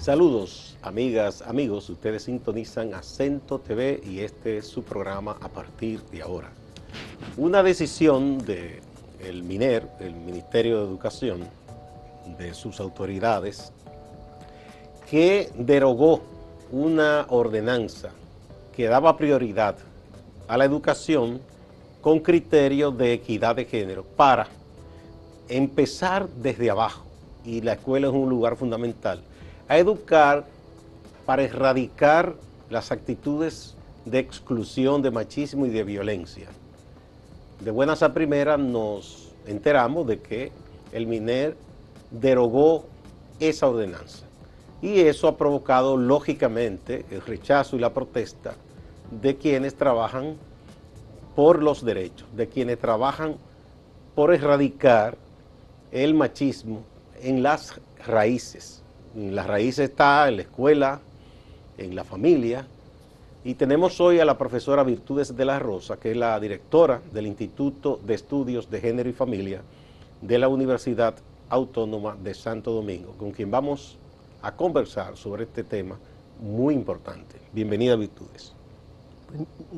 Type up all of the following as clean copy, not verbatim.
Saludos, amigas, amigos, ustedes sintonizan Acento TV y este es su programa A Partir de Ahora. Una decisión del MINER, el Ministerio de Educación, de sus autoridades, que derogó una ordenanza que daba prioridad a la educación con criterios de equidad de género para empezar desde abajo, y la escuela es un lugar fundamental, a educar para erradicar las actitudes de exclusión, de machismo y de violencia. De buenas a primeras nos enteramos de que el MINER derogó esa ordenanza y eso ha provocado lógicamente el rechazo y la protesta de quienes trabajan por los derechos, de quienes trabajan por erradicar el machismo en las raíces. La raíz está en la escuela, en la familia, y tenemos hoy a la profesora Virtudes de la Rosa, que es la directora del Instituto de Estudios de Género y Familia de la Universidad Autónoma de Santo Domingo, con quien vamos a conversar sobre este tema muy importante. Bienvenida, Virtudes.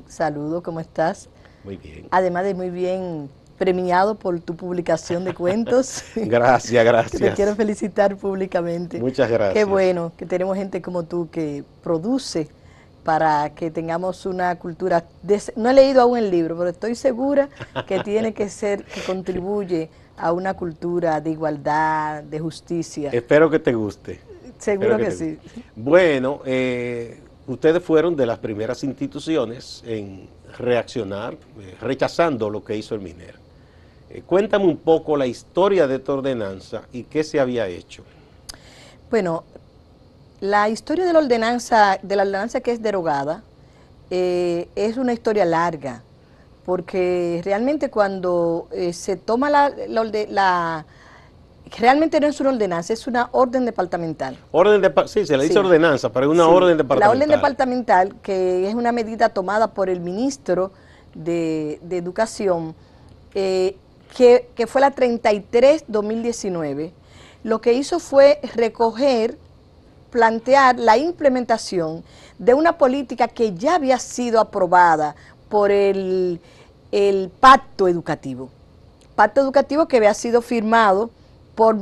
Saludos, ¿cómo estás? Muy bien. Además de muy bien premiado por tu publicación de cuentos. Gracias, gracias. Te quiero felicitar públicamente. Muchas gracias. Qué bueno que tenemos gente como tú que produce para que tengamos una cultura. No he leído aún el libro, pero estoy segura que tiene que ser, que contribuye a una cultura de igualdad, de justicia. Espero que te guste. Seguro que sí. Bueno, ustedes fueron de las primeras instituciones en reaccionar, rechazando lo que hizo el MINER. Cuéntame un poco la historia de esta ordenanza y qué se había hecho. Bueno, la historia de la ordenanza que es derogada es una historia larga, porque realmente cuando se toma realmente no es una ordenanza, es una orden departamental. Sí, se le dice ordenanza, pero es una orden departamental. La orden departamental, que es una medida tomada por el ministro de Educación, que fue la 33-2019, lo que hizo fue plantear la implementación de una política que ya había sido aprobada por el pacto educativo que había sido firmado por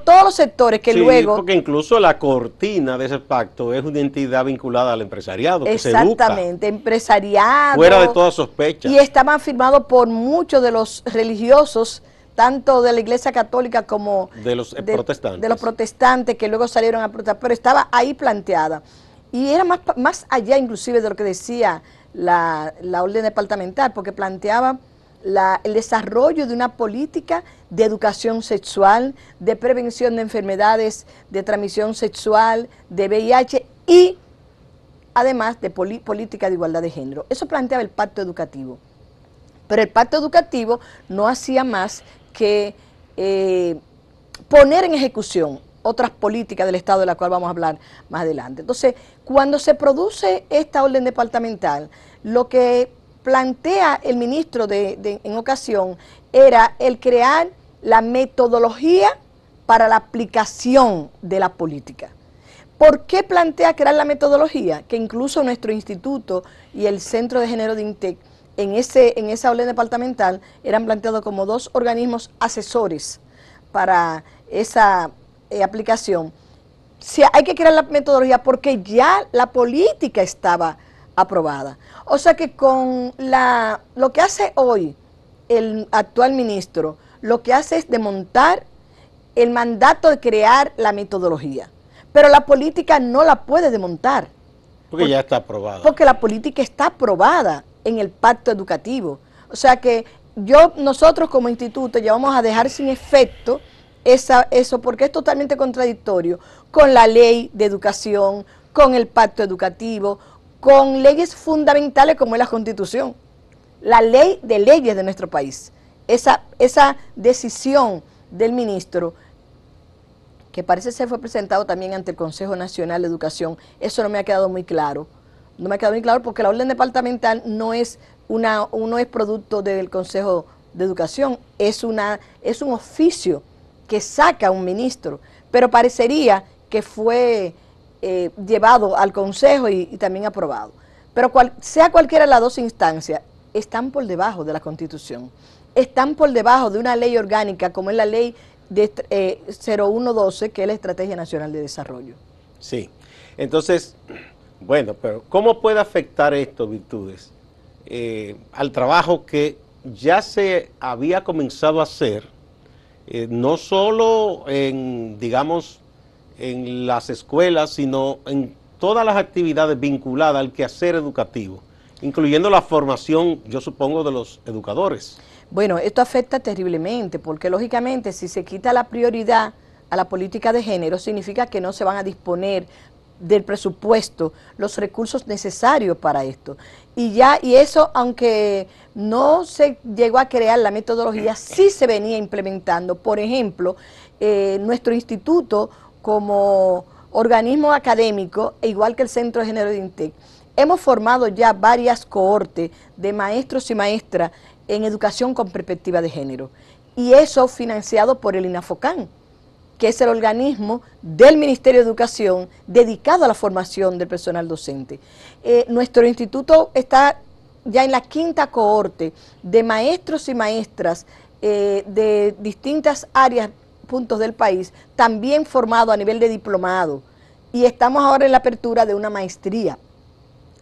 todos los sectores que luego... porque incluso la cortina de ese pacto es una entidad vinculada al empresariado, que se educa. Exactamente, empresariado. Fuera de toda sospecha. Y estaban firmados por muchos de los religiosos, tanto de la Iglesia Católica como de los protestantes. De los protestantes que luego salieron a protestar, pero estaba ahí planteada. Y era más allá inclusive de lo que decía la orden departamental, porque planteaba el desarrollo de una política de educación sexual, de prevención de enfermedades de transmisión sexual, de VIH y además de política de igualdad de género. Eso planteaba el pacto educativo. Pero el pacto educativo no hacía más que poner en ejecución otras políticas del Estado de las cuales vamos a hablar más adelante. Entonces, cuando se produce esta orden departamental, lo que plantea el ministro en ocasión era el crear la metodología para la aplicación de la política. ¿Por qué plantea crear la metodología? Que incluso nuestro instituto y el Centro de Género de INTEC en esa orden departamental eran planteados como dos organismos asesores para esa aplicación. Hay que crear la metodología porque ya la política estaba aprobada. O sea que con lo que hace hoy el actual ministro, lo que hace es desmontar el mandato de crear la metodología. Pero la política no la puede desmontar. Porque ya está aprobada. Porque la política está aprobada en el pacto educativo. O sea que nosotros como instituto ya vamos a dejar sin efecto eso porque es totalmente contradictorio con la ley de educación, con el pacto educativo, con leyes fundamentales como es la Constitución, la ley de leyes de nuestro país. Esa decisión del ministro, que parece ser fue presentado también ante el Consejo Nacional de Educación, eso no me ha quedado muy claro. no me ha quedado muy claro, porque la orden departamental no es no es producto del Consejo de Educación, es un oficio que saca un ministro, pero parecería que fue llevado al Consejo y también aprobado. Pero sea cualquiera de las dos instancias, están por debajo de la Constitución, están por debajo de una ley orgánica como es la ley de 0112, que es la Estrategia Nacional de Desarrollo. Sí, entonces, bueno, pero ¿cómo puede afectar esto, Virtudes, al trabajo que ya se había comenzado a hacer, no solo en, digamos, en las escuelas, sino en todas las actividades vinculadas al quehacer educativo, incluyendo la formación, yo supongo, de los educadores? Bueno, esto afecta terriblemente, porque lógicamente si se quita la prioridad a la política de género, significa que no se van a disponer del presupuesto los recursos necesarios para esto. Y eso, aunque no se llegó a crear la metodología, sí se venía implementando. Por ejemplo, nuestro instituto, como organismo académico, e igual que el Centro de Género de INTEC, hemos formado ya varias cohortes de maestros y maestras en educación con perspectiva de género. Y eso financiado por el INAFOCAN, que es el organismo del Ministerio de Educación dedicado a la formación del personal docente. Nuestro instituto está ya en la 5ª cohorte de maestros y maestras de distintas áreas, puntos del país, también formado a nivel de diplomado, y estamos ahora en la apertura de una maestría.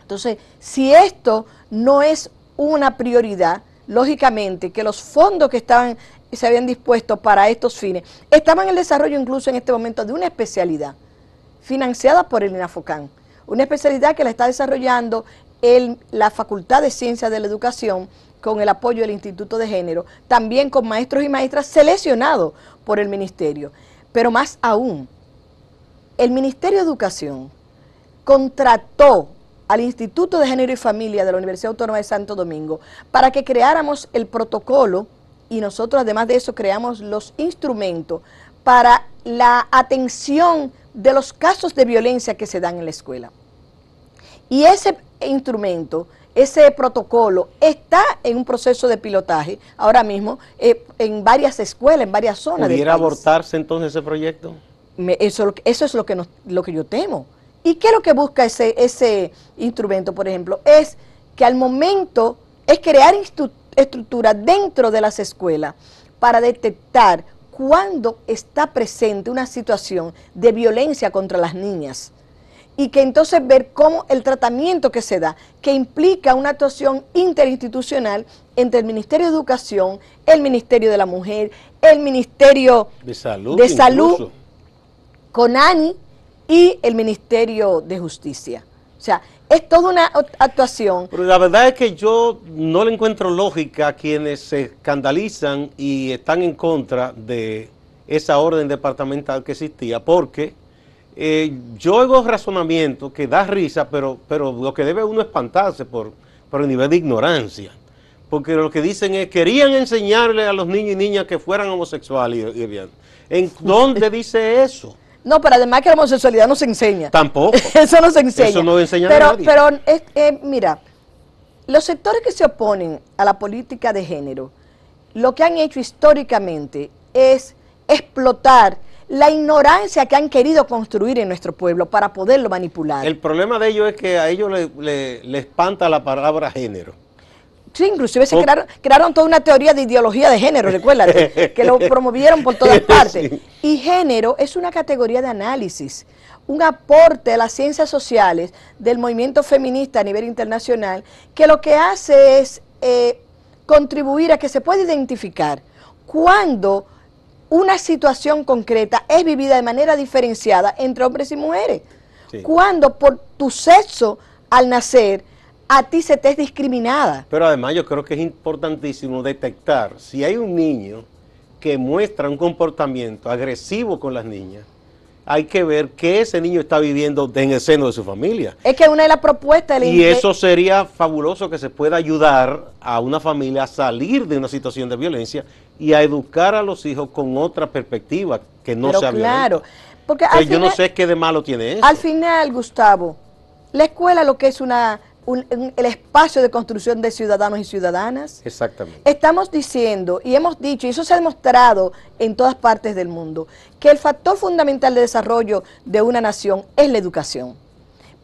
Entonces, si esto no es una prioridad, lógicamente que los fondos que se habían dispuesto para estos fines estaban en el desarrollo incluso en este momento de una especialidad financiada por el INAFOCAN, una especialidad que la está desarrollando la Facultad de Ciencias de la Educación con el apoyo del Instituto de Género, también con maestros y maestras seleccionados por el Ministerio. Pero más aún, el Ministerio de Educación contrató al Instituto de Género y Familia de la Universidad Autónoma de Santo Domingo para que creáramos el protocolo, y nosotros además de eso creamos los instrumentos para la atención de los casos de violencia que se dan en la escuela. Y ese instrumento, ese protocolo está en un proceso de pilotaje ahora mismo en varias escuelas, en varias zonas del país. ¿Pudiera abortarse entonces ese proyecto? Eso es lo que yo temo. ¿Y qué es lo que busca ese instrumento, por ejemplo? Es que al momento es crear estructuras dentro de las escuelas para detectar cuando está presente una situación de violencia contra las niñas, y que entonces ver cómo el tratamiento que se da, que implica una actuación interinstitucional entre el Ministerio de Educación, el Ministerio de la Mujer, el Ministerio de Salud, CONANI y el Ministerio de Justicia. O sea, es toda una actuación. Pero la verdad es que yo no le encuentro lógica a quienes se escandalizan y están en contra de esa orden departamental que existía, porque yo oigo razonamiento que da risa, pero lo que debe uno espantarse por el nivel de ignorancia. Porque lo que dicen es, querían enseñarle a los niños y niñas que fueran homosexuales. ¿En dónde dice eso? No, pero además que la homosexualidad no se enseña. Tampoco. Eso no se enseña. Eso no enseña a nadie. Pero mira, los sectores que se oponen a la política de género, lo que han hecho históricamente es explotar la ignorancia que han querido construir en nuestro pueblo para poderlo manipular. El problema de ellos es que a ellos le espanta la palabra género. Sí, inclusive se crearon toda una teoría de ideología de género, recuérdate, que lo promovieron por todas partes. Sí. Y género es una categoría de análisis, un aporte a las ciencias sociales del movimiento feminista a nivel internacional, que lo que hace es contribuir a que se pueda identificar cuando una situación concreta es vivida de manera diferenciada entre hombres y mujeres. Sí. Cuando por tu sexo al nacer a ti se te es discriminada. Pero además yo creo que es importantísimo detectar si hay un niño que muestra un comportamiento agresivo con las niñas, hay que ver qué ese niño está viviendo en el seno de su familia. Es que una de las propuestas... Y eso sería fabuloso, que se pueda ayudar a una familia a salir de una situación de violencia y a educar a los hijos con otra perspectiva, que no sea violenta. Claro, porque yo no sé qué de malo tiene eso. Al final, Gustavo, La escuela lo que es el espacio de construcción de ciudadanos y ciudadanas. Exactamente. Estamos diciendo y hemos dicho, y eso se ha demostrado en todas partes del mundo, que el factor fundamental de desarrollo de una nación es la educación.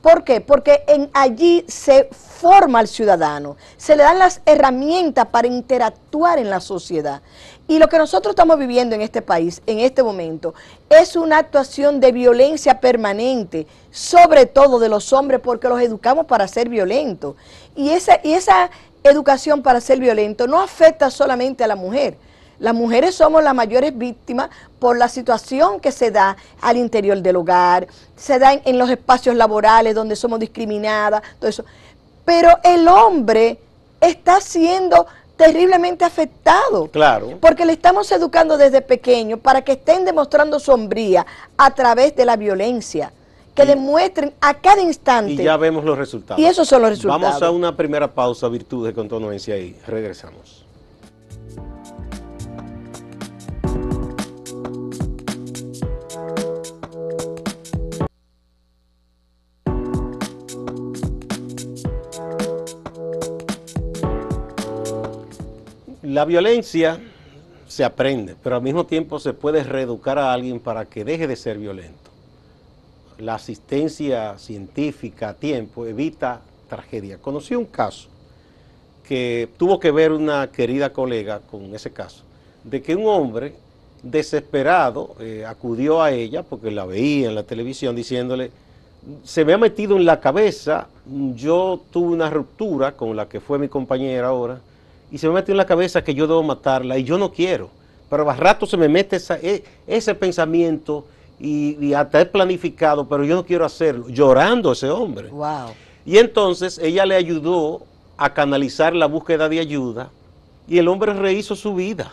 ¿Por qué? Porque allí se forma al ciudadano, se le dan las herramientas para interactuar en la sociedad. Y lo que nosotros estamos viviendo en este país, en este momento, es una actuación de violencia permanente, sobre todo de los hombres, porque los educamos para ser violentos. Y esa educación para ser violento no afecta solamente a la mujer. Las mujeres somos las mayores víctimas por la situación que se da al interior del hogar, se da en los espacios laborales donde somos discriminadas, todo eso. Pero el hombre está siendo terriblemente afectado. Claro. Porque le estamos educando desde pequeño para que estén demostrando su hombría a través de la violencia, que demuestren a cada instante. Y ya vemos los resultados. Y esos son los resultados. Vamos a una primera pausa, Virtudes con Tonuencia, y regresamos. La violencia se aprende, pero al mismo tiempo se puede reeducar a alguien para que deje de ser violento. La asistencia científica a tiempo evita tragedia. Conocí un caso que tuvo que ver una querida colega con ese caso, de que un hombre desesperado acudió a ella porque la veía en la televisión diciéndole: se me ha metido en la cabeza, yo tuve una ruptura con la que fue mi compañera ahora, y se me metió en la cabeza que yo debo matarla y yo no quiero, pero a rato se me mete ese pensamiento y hasta es planificado, pero yo no quiero hacerlo, llorando ese hombre. Wow. Y entonces ella le ayudó a canalizar la búsqueda de ayuda y el hombre rehizo su vida.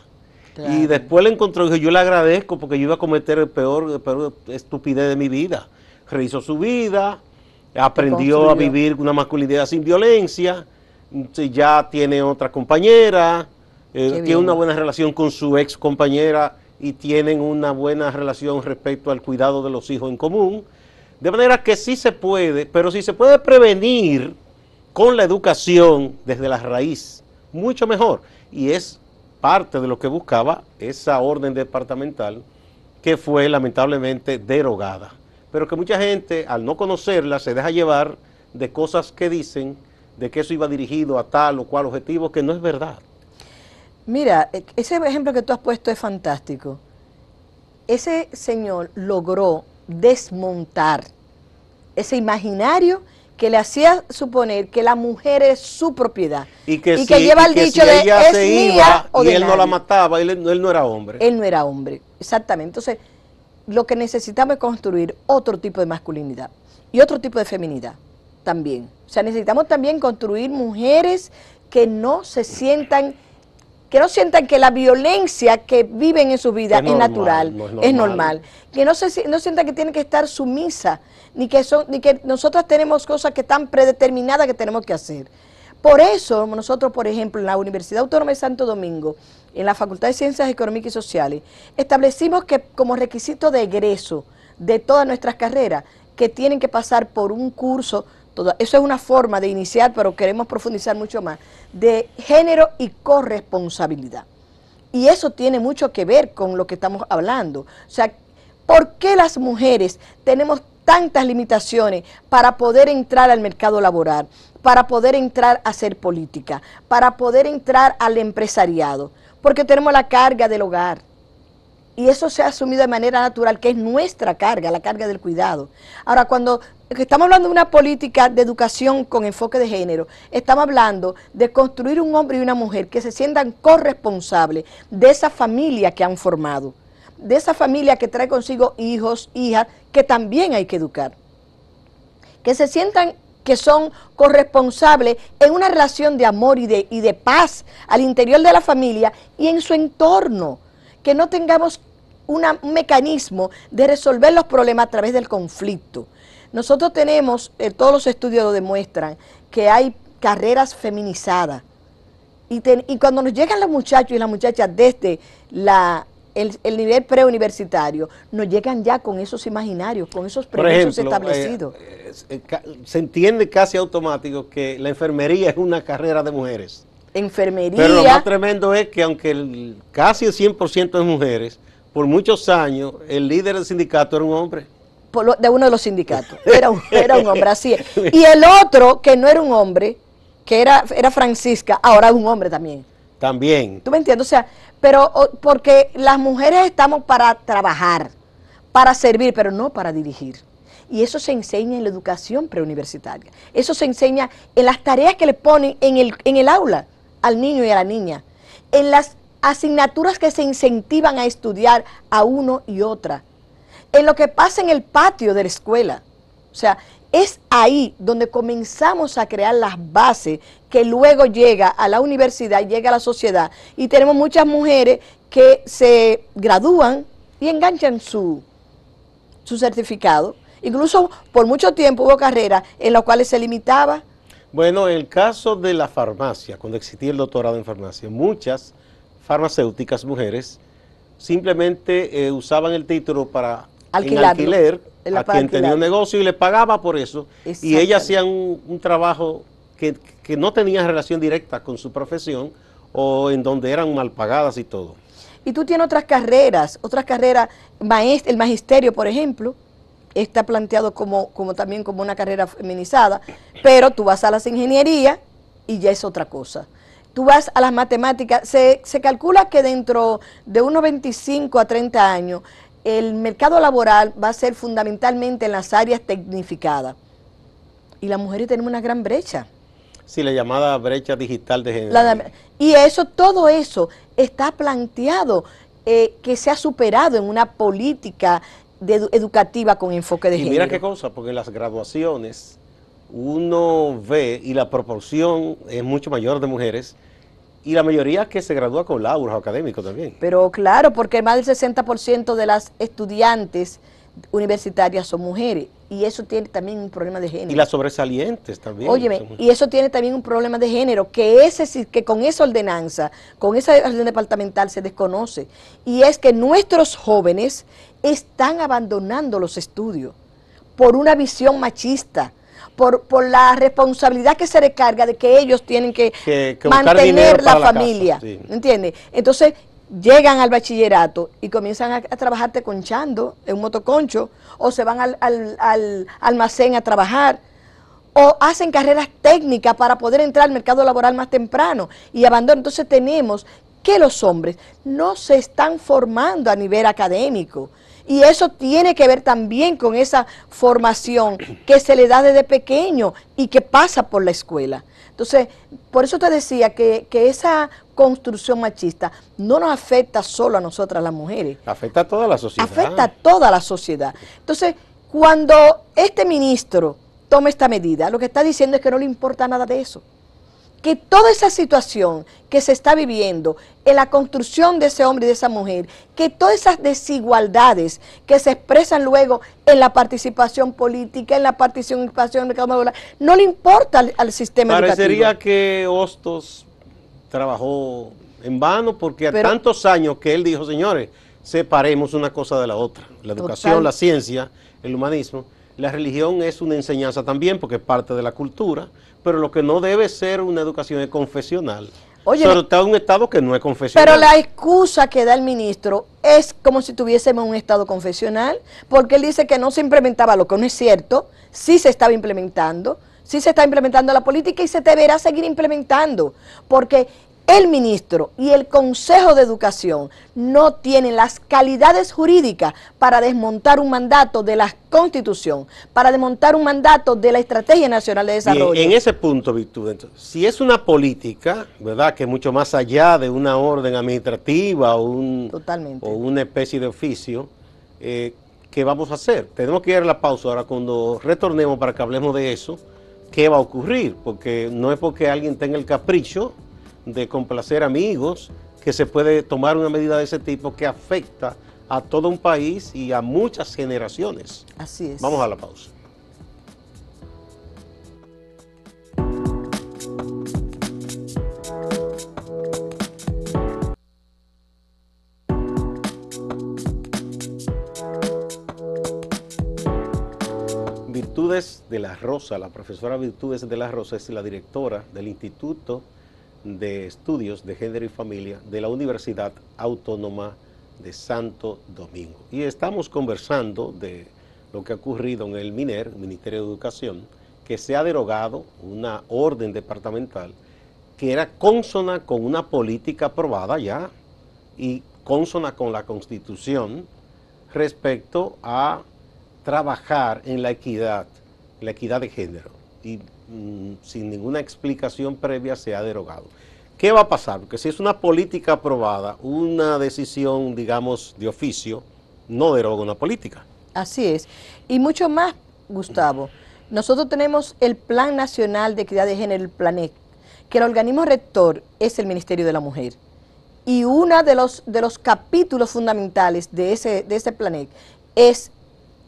Claro. Y después le encontró y dijo: yo le agradezco porque yo iba a cometer el peor estupidez de mi vida. Rehizo su vida, aprendió a vivir una masculinidad sin violencia. Ya tiene otra compañera, tiene una buena relación con su ex compañera y tienen una buena relación respecto al cuidado de los hijos en común. De manera que sí se puede, pero si se puede prevenir con la educación desde la raíz, mucho mejor. Y es parte de lo que buscaba esa orden departamental que fue lamentablemente derogada. Pero que mucha gente, al no conocerla, se deja llevar de cosas que dicen, de que eso iba dirigido a tal o cual objetivo, que no es verdad. Mira, ese ejemplo que tú has puesto es fantástico. Ese señor logró desmontar ese imaginario que le hacía suponer que la mujer es su propiedad y que lleva el dicho de es mía o de nadie. Y él no la mataba, él no era hombre. Él no era hombre, exactamente. Entonces, lo que necesitamos es construir otro tipo de masculinidad y otro tipo de feminidad también. O sea, necesitamos también construir mujeres que no sientan que la violencia que viven en su vida es natural, es normal. Que no sientan que tienen que estar sumisas, ni que nosotras tenemos cosas que están predeterminadas que tenemos que hacer. Por eso nosotros, por ejemplo, en la Universidad Autónoma de Santo Domingo, en la Facultad de Ciencias Económicas y Sociales, establecimos que como requisito de egreso de todas nuestras carreras, que tienen que pasar por un curso, eso es una forma de iniciar, pero queremos profundizar mucho más, de género y corresponsabilidad. Y eso tiene mucho que ver con lo que estamos hablando. O sea, ¿por qué las mujeres tenemos tantas limitaciones para poder entrar al mercado laboral, para poder entrar a hacer política, para poder entrar al empresariado? Porque tenemos la carga del hogar. Y eso se ha asumido de manera natural, que es nuestra carga, la carga del cuidado. Ahora, cuando estamos hablando de una política de educación con enfoque de género, estamos hablando de construir un hombre y una mujer que se sientan corresponsables de esa familia que han formado, de esa familia que trae consigo hijos, hijas, que también hay que educar. Que se sientan que son corresponsables en una relación de amor y de paz al interior de la familia y en su entorno. Que no tengamos un mecanismo de resolver los problemas a través del conflicto. Nosotros tenemos, todos los estudios lo demuestran, que hay carreras feminizadas. Y cuando nos llegan los muchachos y las muchachas desde la el nivel preuniversitario, no llegan ya con esos imaginarios, con esos prejuicios establecidos. Se entiende casi automático que la enfermería es una carrera de mujeres. Enfermería. Pero lo más tremendo es que aunque casi el 100% de mujeres, por muchos años, el líder del sindicato era un hombre. De uno de los sindicatos. Era un hombre, así es. Y el otro, que no era un hombre, que era Francisca, ahora es un hombre también. También. ¿Tú me entiendes? O sea, pero porque las mujeres estamos para trabajar, para servir, pero no para dirigir. Y eso se enseña en la educación preuniversitaria. Eso se enseña en las tareas que le ponen en el aula al niño y a la niña. En las asignaturas que se incentivan a estudiar a uno y otra. En lo que pasa en el patio de la escuela. O sea, es ahí donde comenzamos a crear las bases que luego llega a la universidad, llega a la sociedad. Y tenemos muchas mujeres que se gradúan y enganchan su certificado. Incluso por mucho tiempo hubo carreras en las cuales se limitaba. Bueno, en el caso de la farmacia, cuando existía el doctorado en farmacia, muchas farmacéuticas mujeres simplemente usaban el título para alquiler a quien tenía un negocio y le pagaba por eso. Y ellas hacían un trabajo que no tenía relación directa con su profesión o en donde eran mal pagadas y todo. Y tú tienes otras carreras, el magisterio, por ejemplo, está planteado también como una carrera feminizada, pero tú vas a las ingenierías y ya es otra cosa. Tú vas a las matemáticas, se calcula que dentro de unos 25 a 30 años, el mercado laboral va a ser fundamentalmente en las áreas tecnificadas. Y las mujeres tenemos una gran brecha. Sí, la llamada brecha digital de género. Y todo eso está planteado que se ha superado en una política educativa con enfoque de género. Y mira qué cosa, porque en las graduaciones uno ve y la proporción es mucho mayor de mujeres y la mayoría que se gradúa con lauros académicos también. Pero claro, porque más del 60% de las estudiantes universitarias son mujeres y eso tiene también un problema de género. Y las sobresalientes también. Óyeme, y eso tiene también un problema de género, que con esa ordenanza, con esa orden departamental se desconoce. Y es que nuestros jóvenes están abandonando los estudios por una visión machista, por la responsabilidad que se recarga de que ellos tienen que mantener la familia, sí. ¿Entiendes? Entonces llegan al bachillerato y comienzan a trabajar teconchando en un motoconcho, o se van al almacén a trabajar, o hacen carreras técnicas para poder entrar al mercado laboral más temprano y abandonan. Entonces tenemos que los hombres no se están formando a nivel académico. Y eso tiene que ver también con esa formación que se le da desde pequeño y que pasa por la escuela. Entonces, por eso te decía que esa construcción machista no nos afecta solo a nosotras las mujeres. Afecta a toda la sociedad. Afecta a toda la sociedad. Entonces, cuando este ministro toma esta medida, lo que está diciendo es que no le importa nada de eso. Que toda esa situación que se está viviendo en la construcción de ese hombre y de esa mujer, que todas esas desigualdades que se expresan luego en la participación política, en la participación del mercado laboral, no le importa al sistema educativo. Parecería que Hostos trabajó en vano porque tantos años que él dijo, señores, separemos una cosa de la otra. La educación, la ciencia, el humanismo. La religión es una enseñanza también porque es parte de la cultura, pero lo que no debe ser una educación es confesional. Oye, sobre todo en un estado que no es confesional. Pero la excusa que da el ministro es como si tuviésemos un estado confesional, porque él dice que no se implementaba, lo que no es cierto, sí se estaba implementando, sí se está implementando la política y se deberá seguir implementando, porque el ministro y el Consejo de Educación no tienen las calidades jurídicas para desmontar un mandato de la Constitución, para desmontar un mandato de la Estrategia Nacional de Desarrollo. Bien, en ese punto, Virtud, entonces, si es una política, ¿verdad?, que es mucho más allá de una orden administrativa o una especie de oficio, ¿qué vamos a hacer? Tenemos que ir a la pausa ahora. Cuando retornemos para que hablemos de eso, ¿qué va a ocurrir? Porque no es porque alguien tenga el capricho de complacer amigos, que se puede tomar una medida de ese tipo que afecta a todo un país y a muchas generaciones. Así es. Vamos a la pausa. Virtudes de la Rosa, la profesora Virtudes de la Rosa es la directora del Instituto de Estudios de Género y Familia de la Universidad Autónoma de Santo Domingo. Y estamos conversando de lo que ha ocurrido en el MINER, Ministerio de Educación, que se ha derogado una orden departamental que era consona con una política aprobada ya y consona con la Constitución respecto a trabajar en la equidad de género, y sin ninguna explicación previa se ha derogado. ¿Qué va a pasar? Porque si es una política aprobada, una decisión, digamos, de oficio, no deroga una política. Así es. Y mucho más, Gustavo. Nosotros tenemos el Plan Nacional de Equidad de Género, el PLANEC, que el organismo rector es el Ministerio de la Mujer. Y uno de los capítulos fundamentales de ese PLANEC es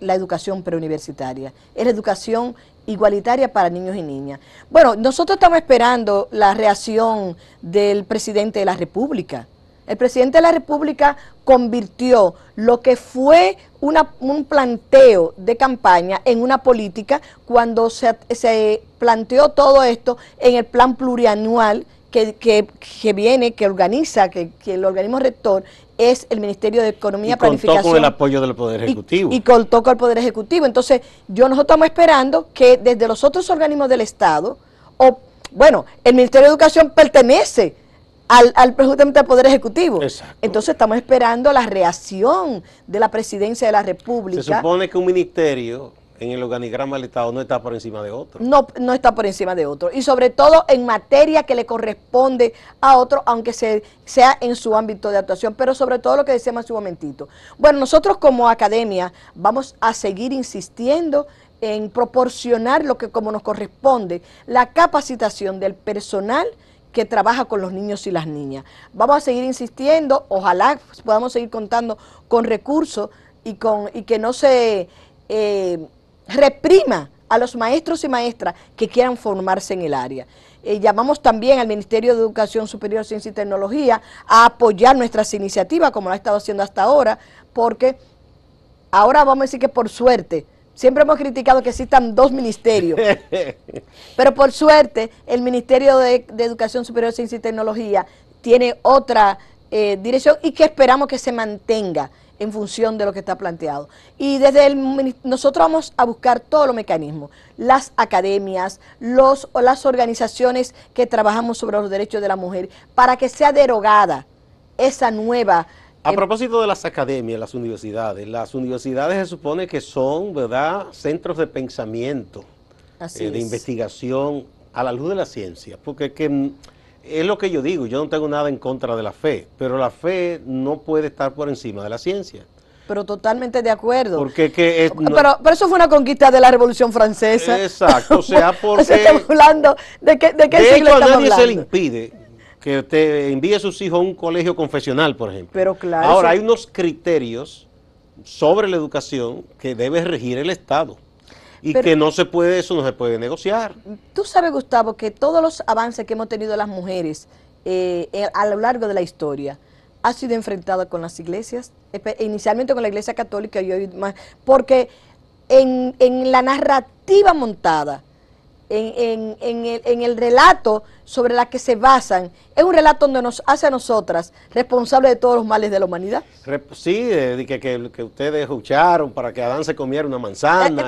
la educación preuniversitaria, es la educación igualitaria para niños y niñas. Bueno, nosotros estamos esperando la reacción del presidente de la República. El presidente de la República convirtió lo que fue un planteo de campaña en una política cuando se planteó todo esto en el plan plurianual que viene, que organiza, que el organismo rector es el Ministerio de Economía y Planificación. Contó con el apoyo del Poder Ejecutivo. Y contó con el Poder Ejecutivo. Entonces, nosotros estamos esperando que desde los otros organismos del Estado, el Ministerio de Educación pertenece justamente al Poder Ejecutivo. Exacto. Entonces estamos esperando la reacción de la Presidencia de la República. Se supone que un ministerio en el organigrama del Estado no está por encima de otro. No está por encima de otro. Y sobre todo en materia que le corresponde a otro, aunque sea en su ámbito de actuación. Pero sobre todo lo que decíamos hace un momentito. Bueno, nosotros como academia vamos a seguir insistiendo en proporcionar lo que como nos corresponde, la capacitación del personal que trabaja con los niños y las niñas. Vamos a seguir insistiendo, ojalá podamos seguir contando con recursos y que no se reprima a los maestros y maestras que quieran formarse en el área. Llamamos también al Ministerio de Educación Superior, Ciencia y Tecnología a apoyar nuestras iniciativas, como lo ha estado haciendo hasta ahora, porque ahora vamos a decir que por suerte, siempre hemos criticado que existan dos ministerios, pero por suerte el Ministerio de Educación Superior, Ciencia y Tecnología tiene otra dirección y que esperamos que se mantenga en función de lo que está planteado. Y nosotros vamos a buscar todos los mecanismos, las academias, las organizaciones que trabajamos sobre los derechos de la mujer, para que sea derogada esa nueva... A propósito de las academias, las universidades se supone que son, ¿verdad?, centros de pensamiento, de investigación a la luz de la ciencia, porque es lo que yo digo, yo no tengo nada en contra de la fe, pero la fe no puede estar por encima de la ciencia. Pero totalmente de acuerdo. Porque pero eso fue una conquista de la Revolución Francesa. Exacto, o sea, porque... Estamos hablando ¿de qué siglo estamos a nadie hablando? se le impide que usted envíe a sus hijos a un colegio confesional, por ejemplo. Pero claro. Ahora, hay unos criterios sobre la educación que debe regir el Estado. Y que eso no se puede negociar. Tú sabes, Gustavo, que todos los avances que hemos tenido las mujeres a lo largo de la historia ha sido enfrentado con las iglesias, inicialmente con la Iglesia Católica y hoy más, porque en la narrativa montada, en el relato sobre la que se basan, es un relato donde nos hace a nosotras responsables de todos los males de la humanidad. Sí, que ustedes escucharon para que Adán se comiera una manzana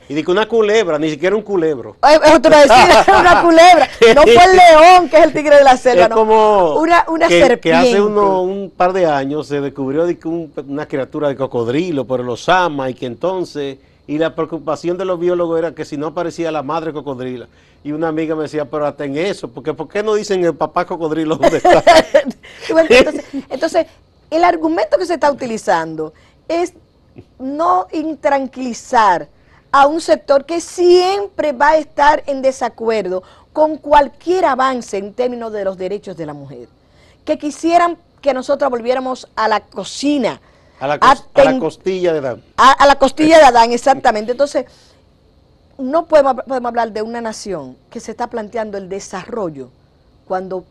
y de que una culebra, ni siquiera un culebro. Eso te iba a decir, una culebra, no fue el león que es el tigre de la selva, es como una serpiente. Que hace un par de años se descubrió de que una criatura de cocodrilo, pero los ama y que entonces... Y la preocupación de los biólogos era que si no aparecía la madre cocodrila. Y una amiga me decía, pero hasta en eso, porque ¿por qué no dicen el papá cocodrilo dónde está? entonces, el argumento que se está utilizando es no intranquilizar a un sector que siempre va a estar en desacuerdo con cualquier avance en términos de los derechos de la mujer. Que quisieran que nosotros volviéramos a la cocina, a la costilla de Adán. A la costilla de Adán, exactamente. Entonces, no podemos hablar de una nación que se está planteando el desarrollo cuando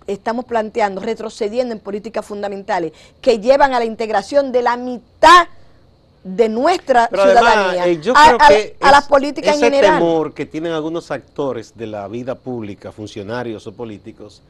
estamos retrocediendo en políticas fundamentales que llevan a la integración de la mitad de nuestra Pero ciudadanía además, yo creo que a las políticas en ese general. temor que tienen algunos actores de la vida pública, funcionarios o políticos,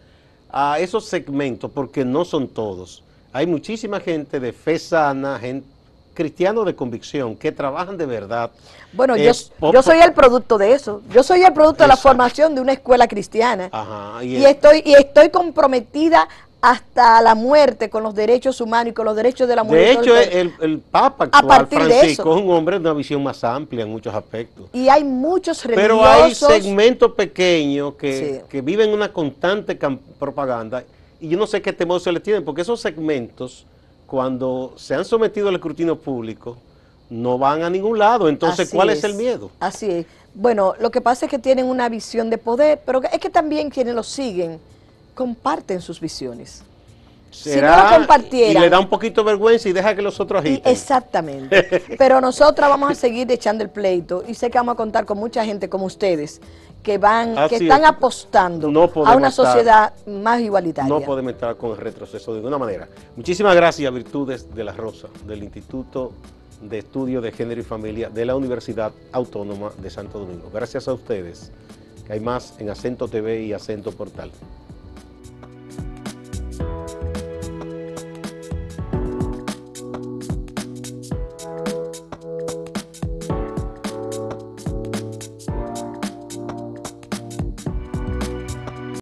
a esos segmentos, porque no son todos. Hay muchísima gente de fe sana, gente cristianos de convicción, que trabajan de verdad. Bueno, yo soy el producto de eso. Yo soy el producto de la formación de una escuela cristiana. Ajá, y estoy comprometida hasta la muerte con los derechos humanos y con los derechos de la mujer. De hecho, el Papa actual, Francisco, es un hombre de una visión más amplia en muchos aspectos. Y hay muchos religiosos. Pero hay segmentos pequeños que viven una constante propaganda y yo no sé qué temor se le tienen, porque esos segmentos, cuando se han sometido al escrutinio público, no van a ningún lado. Entonces, ¿cuál es el miedo? Así es. Bueno, lo que pasa es que tienen una visión de poder, pero es que también quienes los siguen comparten sus visiones. Si no lo compartieran, y le da un poquito de vergüenza y deja que los otros agiten. Exactamente. Pero nosotras vamos a seguir echando el pleito y sé que vamos a contar con mucha gente como ustedes que están apostando a una sociedad más igualitaria. No podemos estar con el retroceso de ninguna manera. Muchísimas gracias, Virtudes de la Rosa, del Instituto de Estudios de Género y Familia de la Universidad Autónoma de Santo Domingo. Gracias a ustedes, que hay más en Acento TV y Acento Portal.